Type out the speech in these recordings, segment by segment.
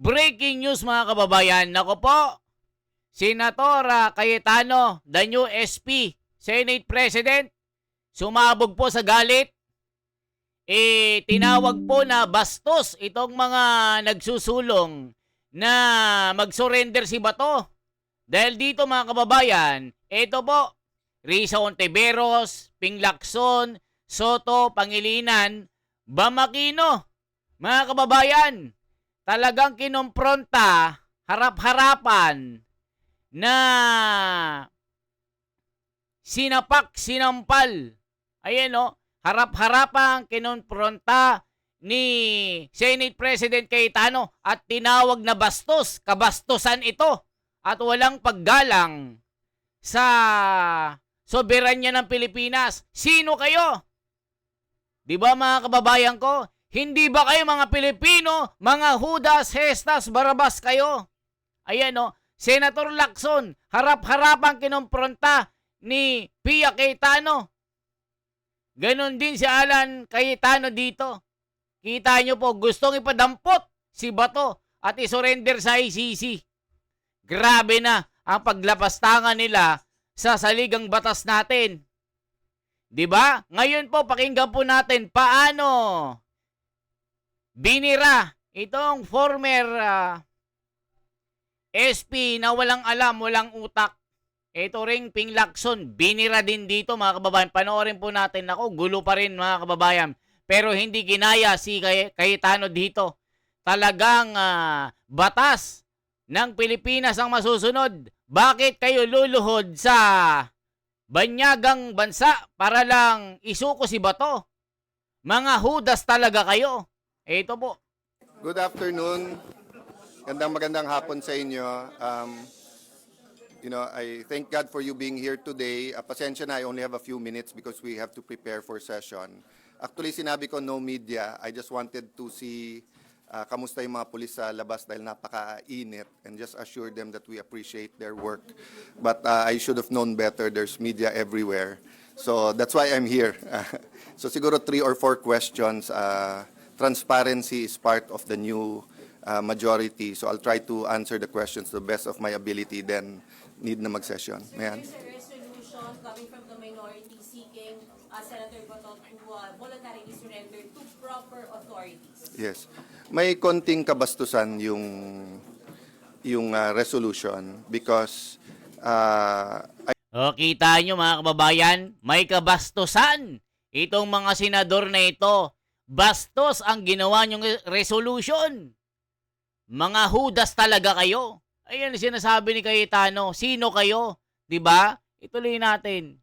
Breaking news mga kababayan. Nako po, Senator Cayetano, the new SP, Senate President, sumabog po sa galit. Tinawag po na bastos itong mga nagsusulong na mag-surrender si Bato. Dahil dito mga kababayan, ito po, Risa Ontiveros, Ping Lacson, Soto, Pangilinan, Bamakino. Mga kababayan, talagang kinompronta, harap-harapan, na sinapak, sinampal. Ayan o, harap-harapan, kinompronta ni Senate President Cayetano at tinawag na bastos, kabastusan ito at walang paggalang sa soberanya ng Pilipinas. Sino kayo? Di ba mga kababayan ko? Hindi ba kayo mga Pilipino, mga Judas, Hestas, Barabas kayo? Ayan o, Senator Lacson, harap-harapang kinompronta ni Pia Cayetano. Ganon din si Alan Cayetano dito. Kita nyo po, gustong ipadampot si Bato at isurrender sa ICC. Grabe na ang paglapastangan nila sa saligang batas natin. Diba? Ngayon po, pakinggan po natin paano binira itong former SP na walang alam, walang utak. Ito ring Ping Lacson, binira din dito mga kababayan. Panoorin po natin. Ako, gulo pa rin mga kababayan. Pero hindi ginaya si Cayetano dito. Talagang batas ng Pilipinas ang masusunod. Bakit kayo luluhod sa banyagang bansa para lang isuko si Bato? Mga Judas talaga kayo. Ito po. Good afternoon. Magandang hapon sa inyo. I thank God for you being here today. Pasensya na, I only have a few minutes because we have to prepare for session. Actually, sinabi ko no media. I just wanted to see kamusta yung mga pulis sa labas dahil napaka-init and just assure them that we appreciate their work. But I should have known better. There's media everywhere. So that's why I'm here. So siguro 3 or 4 questions. Transparency is part of the new majority. So I'll try to answer the questions to the best of my ability. Then need na mag-session. Sir, there's a resolution coming from the minority seeking Senator Bato to voluntarily surrender to proper authorities. Yes. May konting kabastusan yung resolution because Kita nyo mga kababayan, may kabastusan. Itong mga senador na ito, bastos ang ginawa nyong resolution. Mga Judas talaga kayo. Ayan sinasabi ni Cayetano. Sino kayo? Diba? Ituloy natin.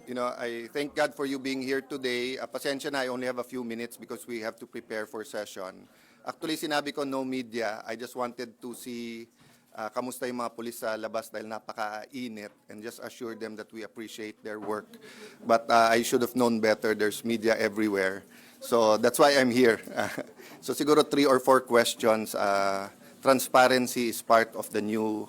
I thank God for you being here today. Pasensya na, I only have a few minutes because we have to prepare for session. Actually, sinabi ko no media. I just wanted to see kamusta yung mga pulis sa labas dahil napaka-init and just assure them that we appreciate their work. But I should have known better. There's media everywhere. So that's why I'm here. So siguro 3 or 4 questions. Transparency is part of the new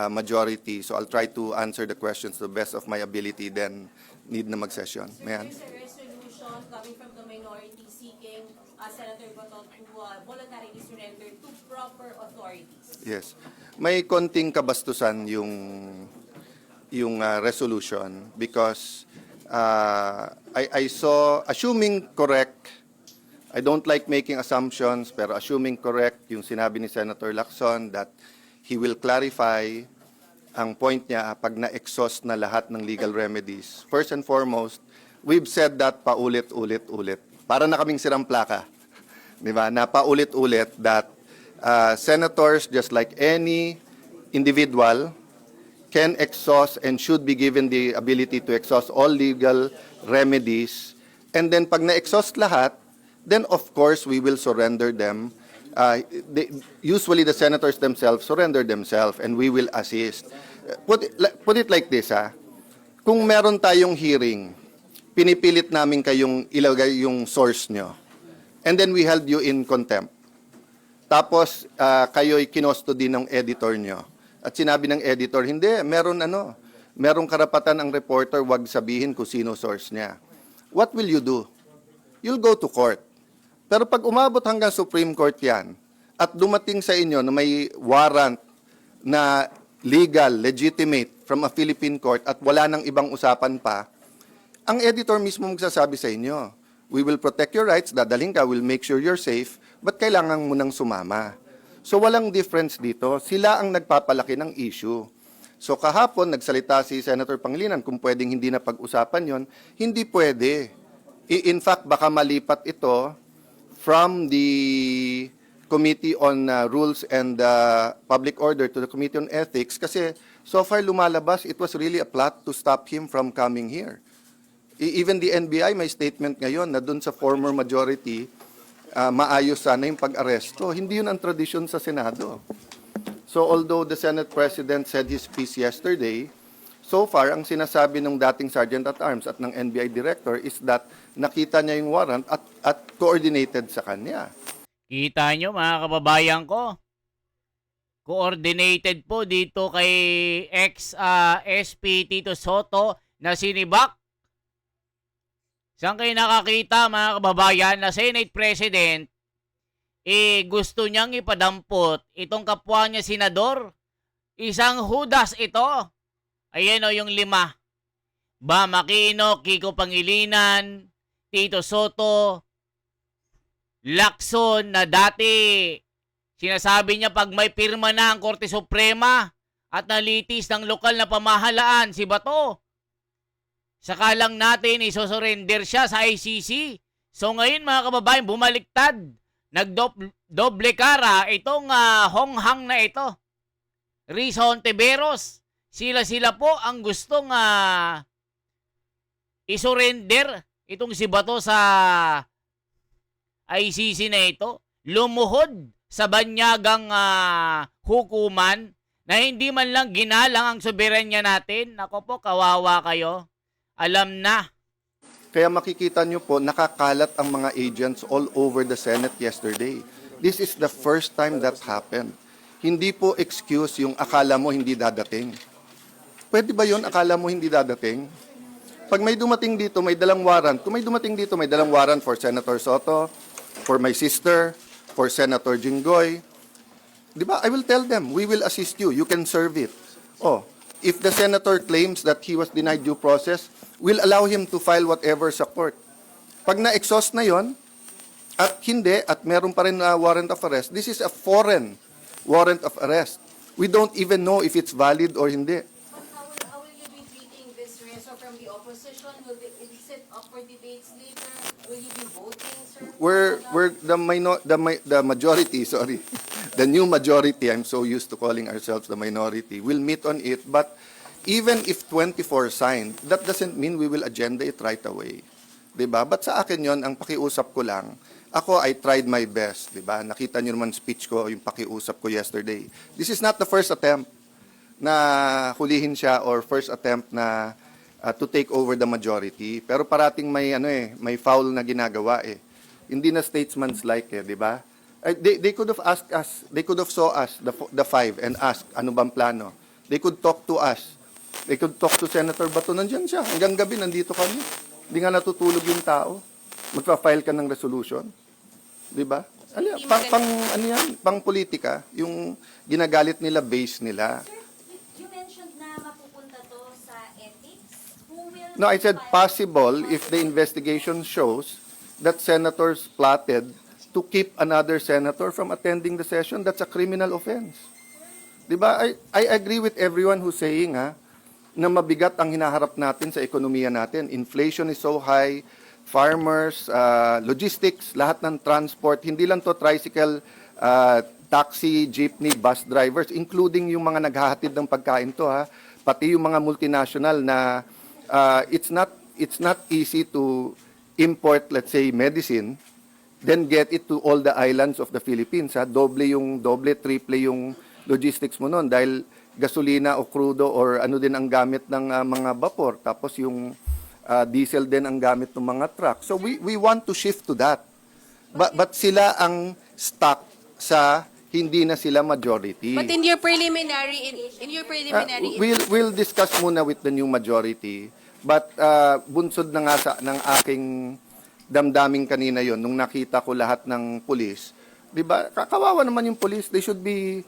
majority. So I'll try to answer the questions to the best of my ability. Then need na mag-session. Sir, there's a resolution coming from the minority seeking Senator Bato to voluntarily surrender to proper authorities. Yes. May konting kabastusan yung resolution because I saw, assuming correct, I don't like making assumptions, pero assuming correct yung sinabi ni Senator Lacson that he will clarify ang point niya pag na-exhaust na lahat ng legal remedies. First and foremost, we've said that paulit-ulit-ulit. Para na kaming sirang plaka. Di ba? Na paulit-ulit that senators, just like any individual, can exhaust and should be given the ability to exhaust all legal remedies. And then pag na-exhaust lahat, then of course we will surrender them. Usually the senators themselves surrender themselves and we will assist. Put it like this, kung meron tayong hearing, pinipilit namin kayong ilagay yung source nyo. And then we held you in contempt. Tapos kayo'y kinustody ng editor nyo. At sinabi ng editor, hindi, merong karapatan ang reporter, wag sabihin kung sino source niya. What will you do? You'll go to court. Pero pag umabot hanggang Supreme Court yan, at dumating sa inyo na may warrant na legal, legitimate from a Philippine court at wala nang ibang usapan pa, ang editor mismo magsasabi sa inyo, we will protect your rights, dadaling ka, we'll make sure you're safe, but kailangan mo nang sumama. So walang difference dito. Sila ang nagpapalaki ng issue. So kahapon, nagsalita si Senator Pangilinan kung pwedeng hindi na pag-usapan yon, hindi pwede. In fact, baka malipat ito from the Committee on Rules and Public Order to the Committee on Ethics kasi so far lumalabas, it was really a plot to stop him from coming here. Even the NBI may statement ngayon na dun sa former majority, maayos sana yung pag-aresto. Hindi yun ang tradisyon sa Senado. So although the Senate President said his piece yesterday, so far ang sinasabi ng dating Sergeant at Arms at ng NBI Director is that nakita niya yung warrant at coordinated sa kanya. Kita nyo mga kababayan ko, coordinated po dito kay ex-SP Tito Soto na sinibak. Saan kayo nakakita mga kababayan na Senate President gusto niyang ipadampot itong kapwa niya senador? Isang hudas ito. Ayan o yung 5. Bam Aquino, Kiko Pangilinan, Tito Soto, Lacson na dati sinasabi niya pag may pirma na ang Korte Suprema at nalitis ng lokal na pamahalaan si Bato, saka lang natin isosurrender siya sa ICC. So ngayon mga kababayan, bumaliktad. Nagdoble kara itong honghang na ito. Risa Hontiveros. Sila po ang gustong isurrender itong si Bato sa ICC na ito. Lumuhod sa banyagang hukuman na hindi man lang ginalang ang soberanya natin. Nako po, kawawa kayo. Alam na. Kaya makikita nyo po, nakakalat ang mga agents all over the Senate yesterday. This is the first time that happened. Hindi po excuse yung akala mo hindi dadating. Pwede ba yun, akala mo hindi dadating? Pag may dumating dito, may dalang warrant. Kung may dumating dito, may dalang warrant for Senator Soto, for my sister, for Senator Jinggoy. Di ba? I will tell them, we will assist you. You can serve it. Oh, if the senator claims that he was denied due process, we'll allow him to file whatever sa court. Pag na-exhaust na yon at hindi, at meron pa rin warrant of arrest, this is a foreign warrant of arrest. We don't even know if it's valid or hindi. But how will you be treating this reso from the opposition? Will it sit up for debates later? Will you be voting, sir? We're the majority, sorry. The new majority, I'm so used to calling ourselves the minority, will meet on it, but even if 24 signed, that doesn't mean we will agenda it right away. Diba? But sa akin yon, ang pakiusap ko lang, ako, I tried my best. Diba? Nakita nyo naman speech ko, yung pakiusap ko yesterday. This is not the first attempt na hulihin siya or first attempt na to take over the majority. Pero parating may foul na ginagawa eh. Hindi na statesman's-like eh, di ba? They could have asked us, they could have saw us, the 5, and asked, ano bang plano? They could talk to us. They could talk to Senator Bato. Nandiyan siya. Hanggang gabi, nandito kami. Hindi nga natutulog yung tao. Magpa-file ka ng resolution. Di ba? Pang politika, yung ginagalit nila, base nila. You mentioned na mapupunta to sa ethics. Who will No, I said possible if the investigation shows that senators plotted to keep another senator from attending the session. That's a criminal offense. Diba? I agree with everyone who's saying na mabigat ang hinaharap natin sa ekonomiya natin. Inflation is so high, farmers, logistics, lahat ng transport, hindi lang to tricycle, taxi, jeepney, bus drivers, including yung mga naghahatid ng pagkain to, pati yung mga multinational na it's not easy to import, let's say, medicine, then get it to all the islands of the Philippines. Doble, triple yung logistics mo nun dahil gasolina o crudo or ano din ang gamit ng mga vapor. Tapos yung diesel din ang gamit ng mga truck. So we want to shift to that. But sila ang stuck sa hindi na sila majority. But in your preliminary, We'll discuss muna with the new majority. But bunsod na nga ng aking damdamin kanina yon nung nakita ko lahat ng pulis. 'Di ba? Kawawa naman yung pulis. They should be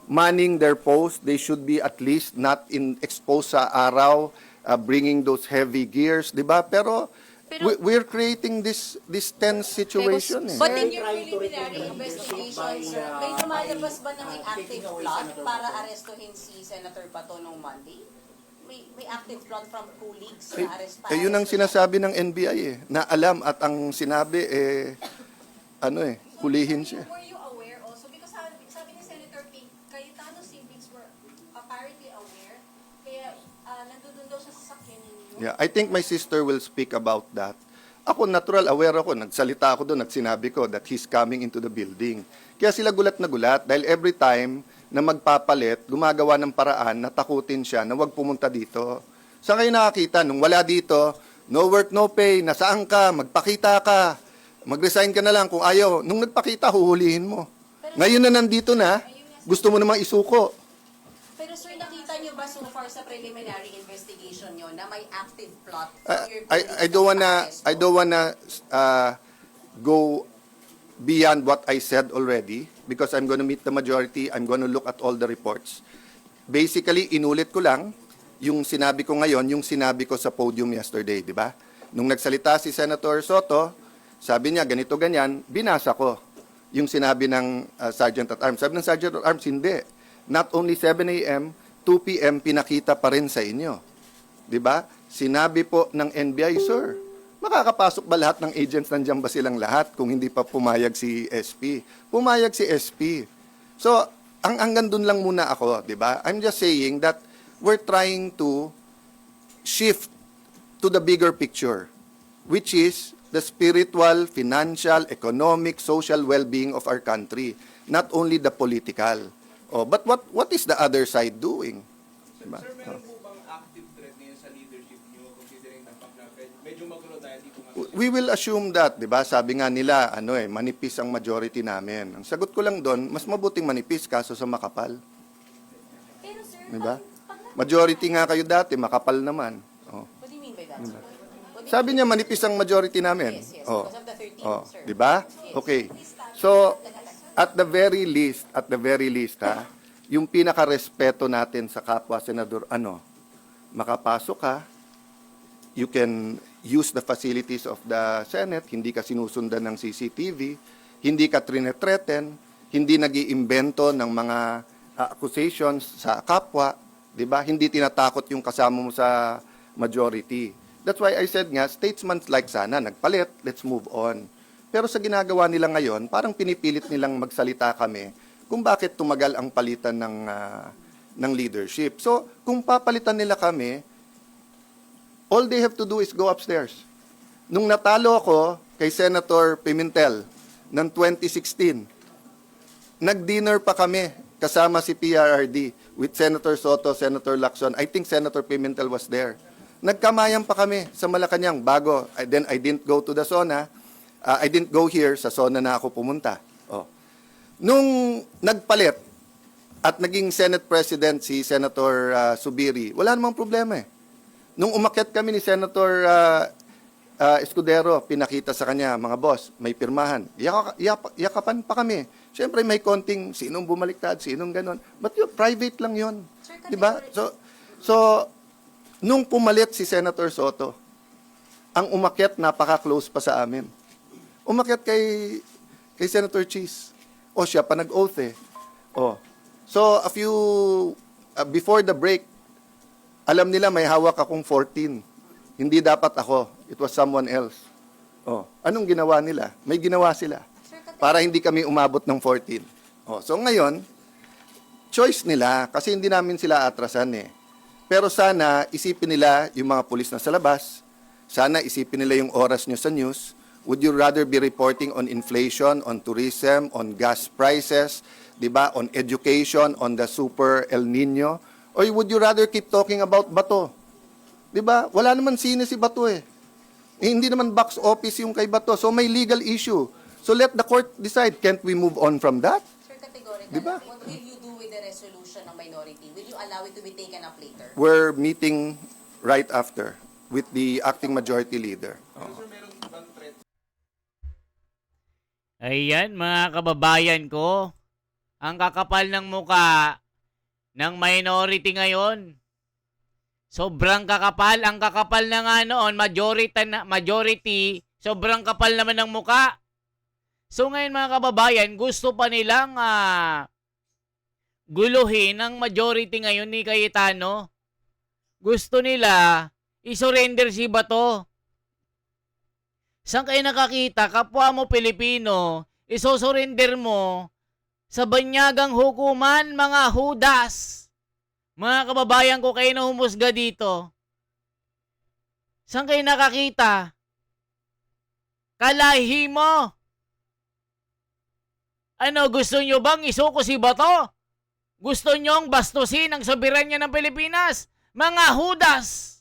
manning their post. They should be at least not exposed sa araw, bringing those heavy gears, 'di ba? Pero we're creating this tense situation. But in your preliminary investigation, sir, may lumalabas ba ng active plot para arestuhin si Senator Bato nung Monday? May active plot from colleagues na arrest para Yun ang sinasabi ng NBI na alam at ang sinabi hulihin siya. Were you aware also? Because sabi ni Senator Ping, Cayetano siblings were apparently aware, kaya nandun daw siya sa sakyan ninyo. Yeah, I think my sister will speak about that. Ako, natural, aware ako. Nagsalita ako doon at sinabi ko that he's coming into the building. Kaya sila gulat na gulat dahil every time na magpapalit, gumagawa ng paraan na takutin siya na wag pumunta dito. Saan kayo nakakita? Nung wala dito, no work, no pay, nasaan ka, magpakita ka, mag-resign ka na lang kung ayaw. Nung nagpakita, huhulihin mo. Ngayon na nandito na, gusto mo namang isuko. Pero sir, nakita niyo ba so far sa preliminary investigation niyo na may active plot for your I don't wanna go beyond what I said already because I'm going to meet the majority. I'm going to look at all the reports. Basically, inulit ko lang yung sinabi ko ngayon, yung sinabi ko sa podium yesterday, di ba? Nung nagsalita si Senator Soto, sabi niya ganito ganyan, binasa ko yung sinabi ng Sergeant at Arms. Sabi ng Sergeant at Arms, hindi. Not only 7 a.m., 2 p.m. pinakita pa rin sa inyo. Di ba? Sinabi po ng NBI, sir, makakapasok ba lahat ng agents, nandiyan ba silang lahat kung hindi pa pumayag si SP? Pumayag si SP. So, hanggang dun lang muna ako, di ba? I'm just saying that we're trying to shift to the bigger picture, which is the spiritual, financial, economic, social well-being of our country, not only the political. Oh, but what is the other side doing? Diba? Sir, meron po bang active threat ngayon sa leadership niyo considering na medyo magulo dahil dito nga? We will assume that, 'di ba? Sabi nga nila, manipis ang majority namin. Ang sagot ko lang doon, mas mabuting manipis kaso sa makapal. Pero sir, 'Di ba? Majority nga kayo dati, makapal naman. Oh. what do you mean by that, sir? What do you Sabi niya manipis ang majority namin. Yes, yes, Oh. because of the 13, Oh, sir. 'di ba? Okay. So, at the very least, ha, yung pinaka-respeto natin sa kapwa senador, makapasok ka, you can use the facilities of the Senate, hindi ka sinusundan ng CCTV, hindi ka threaten, hindi nag-iimbento ng mga accusations sa kapwa, 'di ba? Hindi tinatakot yung kasama mo sa majority. That's why I said nga, statesmen like sana, nagpalit, let's move on. Pero sa ginagawa nila ngayon, parang pinipilit nilang magsalita kami kung bakit tumagal ang palitan ng leadership. So, kung papalitan nila kami, all they have to do is go upstairs. Nung natalo ako kay Senator Pimentel ng 2016, nag-dinner pa kami kasama si PRRD with Senator Soto, Senator Lacson. I think Senator Pimentel was there. Nagkamayan pa kami sa Malacanang bago. Then I didn't go to the SONA. I didn't go here, sa SONA na ako pumunta. Oh. Nung nagpalit at naging Senate President si Senator Subiri, wala namang problema eh. Nung umakyat kami ni Senator Escudero, pinakita sa kanya, mga boss, may pirmahan. Yakapan pa kami. Siyempre may konting sinong bumaliktad, sinong ganon. But yun, private lang yun. Sir, Diba? So, nung pumalit si Senator Soto, ang umakyat napaka-close pa sa amin. Umakyat kay Senator Cheese. O siya pa nag-oath eh. Oh. So, before the break, alam nila may hawak akong 14. Hindi dapat ako. It was someone else. Oh. Anong ginawa nila? May ginawa sila. Para hindi kami umabot ng 14. Oh. So, ngayon, choice nila kasi hindi namin sila atrasan eh. Pero sana isipin nila yung mga pulis na sa labas. Sana isipin nila yung oras nyo sa news. Would you rather be reporting on inflation, on tourism, on gas prices, 'di ba, on education, on the super El Nino, or would you rather keep talking about Bato? 'Di ba? Wala naman sine si Bato eh. Hindi naman box office yung kay Bato. So may legal issue. So let the court decide. Can't we move on from that? Sir, categorical, Diba? what will you do with the resolution ng minority? Will you allow it to be taken up later? We're meeting right after. with the acting majority leader. Sir, meron bang threat? Ayan, mga kababayan ko. Ang kakapal ng muka ng minority ngayon. Sobrang kakapal. Ang kakapal na nga noon, majority, sobrang kapal naman ng muka. So ngayon mga kababayan, gusto pa nilang guluhin ang majority ngayon ni Cayetano. Gusto nila isurrender si Bato. Saan kayo nakakita? Kapwa mo Pilipino, isosurrender mo sa banyagang hukuman, mga hudas. Mga kababayan ko, kayo na humusga dito. Saan kayo nakakita? Kalahi mo. Ano, gusto nyo bang isuko si Bato? Gusto nyong bastusin ang soberanya ng Pilipinas? Mga hudas!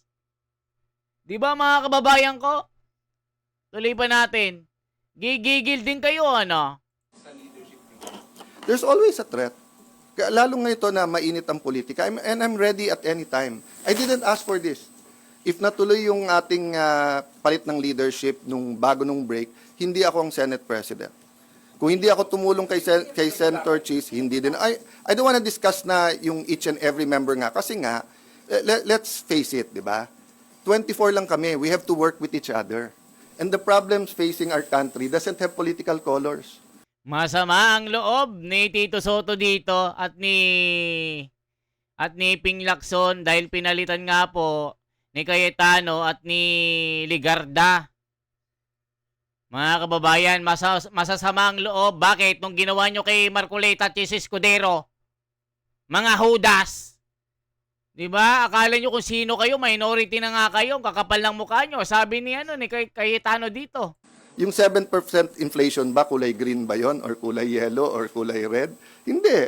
Di ba mga kababayan ko? Tuloy pa natin. Gigigil din kayo, ano? There's always a threat. Lalo ngayon ito na mainit ang politika. And I'm ready at any time. I didn't ask for this. If natuloy yung ating palit ng leadership nung bago nung break, hindi ako ang Senate President. Kung hindi ako tumulong kay Senator Cheese, hindi din. I don't want to discuss na yung each and every member nga. Kasi nga, let's face it, di ba? 24 lang kami. We have to work with each other. And the problems facing our country doesn't have political colors. Masama ang loob ni Tito Soto dito at ni Ping Lacson dahil pinalitan nga po ni Cayetano at ni Ligarda. Mga kababayan, masasama ang loob. Bakit? Nung ginawa nyo kay Marcoleta at Chis Escudero, mga hudas. Diba? Akala nyo kung sino kayo, minority na nga kayo, kakapal ng mukha nyo. Sabi ni Cayetano dito. Yung 7% inflation ba, kulay green ba yon or kulay yellow or kulay red? Hindi.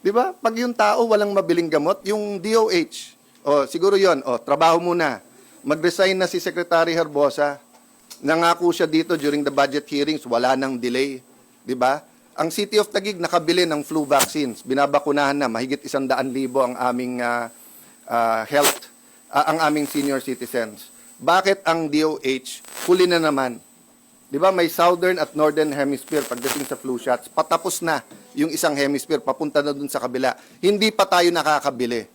Di ba? Pag yung tao walang mabiling gamot, yung DOH, siguro yon, trabaho muna. Mag-resign na si Secretary Herbosa. Nangako siya dito during the budget hearings, wala nang delay. Di ba? Ang City of Taguig nakabili ng flu vaccines. Binabakunahan na, mahigit 100,000 ang aming ang aming senior citizens. Bakit ang DOH huli na naman? Di ba may southern at northern hemisphere pagdating sa flu shots, patapos na yung isang hemisphere, papunta na dun sa kabila. Hindi pa tayo nakakabili.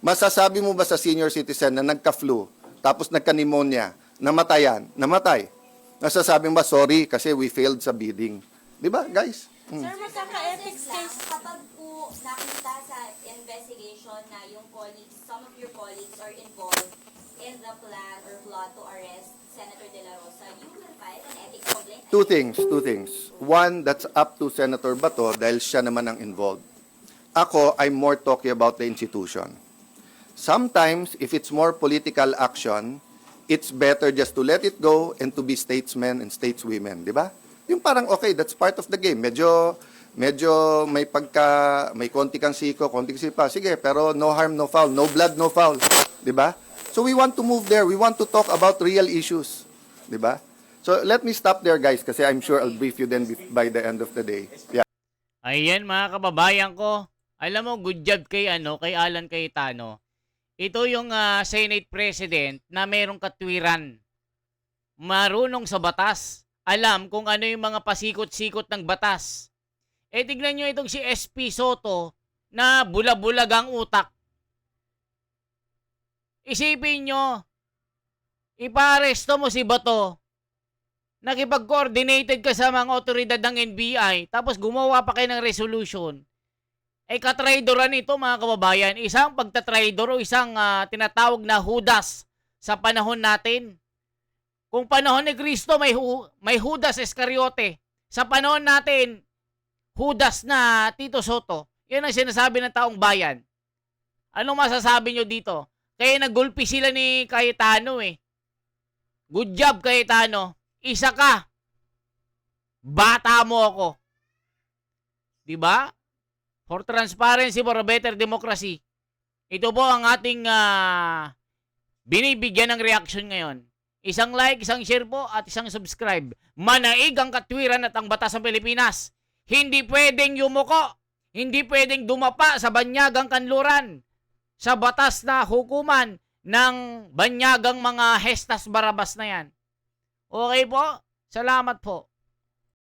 Masasabi mo ba sa senior citizen na nagka-flu, tapos nagka-pneumonia, namatay? Nasasabi mo ba, sorry, kasi we failed sa bidding? Di ba, guys? Sir, magkaka-ethics case. Kapag po nakita sa investigation na yung colleagues, some of your colleagues are involved in the plan or plot to arrest Senator De La Rosa, you will file an ethics complaint? Two things. One, that's up to Senator Bato dahil siya naman ang involved. Ako, I'm more talking about the institution. Sometimes, if it's more political action, it's better just to let it go and to be statesmen and stateswomen, di ba? Yung parang, okay, that's part of the game. Medyo may konti kang siko, konti kang sipa. Sige, pero no harm, no foul. No blood, no foul. Di ba? So we want to move there. We want to talk about real issues. Di ba? So let me stop there, guys, kasi I'm sure I'll brief you then by the end of the day. Yeah. Ayan mga kababayan ko. Alam mo, good job kay Alan Cayetano. Ito yung Senate President na merong katwiran. Marunong sa batas. Alam kung ano yung mga pasikot-sikot ng batas. Tignan nyo itong si SP Soto na bula-bulag ang utak. Isipin nyo, iparesto mo si Bato, nakipag-coordinated ka sa mga otoridad ng NBI, tapos gumawa pa kayo ng resolution. Katraidoran ito mga kababayan, isang pagtatraidor o isang tinatawag na hudas sa panahon natin. Kung panahon ni Cristo may Judas Iscariote, sa panahon natin, Judas na Tito Soto. Yan ang sinasabi ng taong bayan. Anong masasabi nyo dito? Kaya nagulpi sila ni Cayetano eh. Good job Cayetano. Isa ka. Bata mo ako. Diba? For transparency, for a better democracy. Ito po ang ating binibigyan ng reaction ngayon. Isang like, isang share po, at isang subscribe. Manaig ang katwiran at ang batas ng Pilipinas. Hindi pwedeng yumuko. Hindi pwedeng dumapa sa banyagang kanluran. Sa batas na hukuman ng banyagang mga Hestas Barabas na yan. Okay po? Salamat po.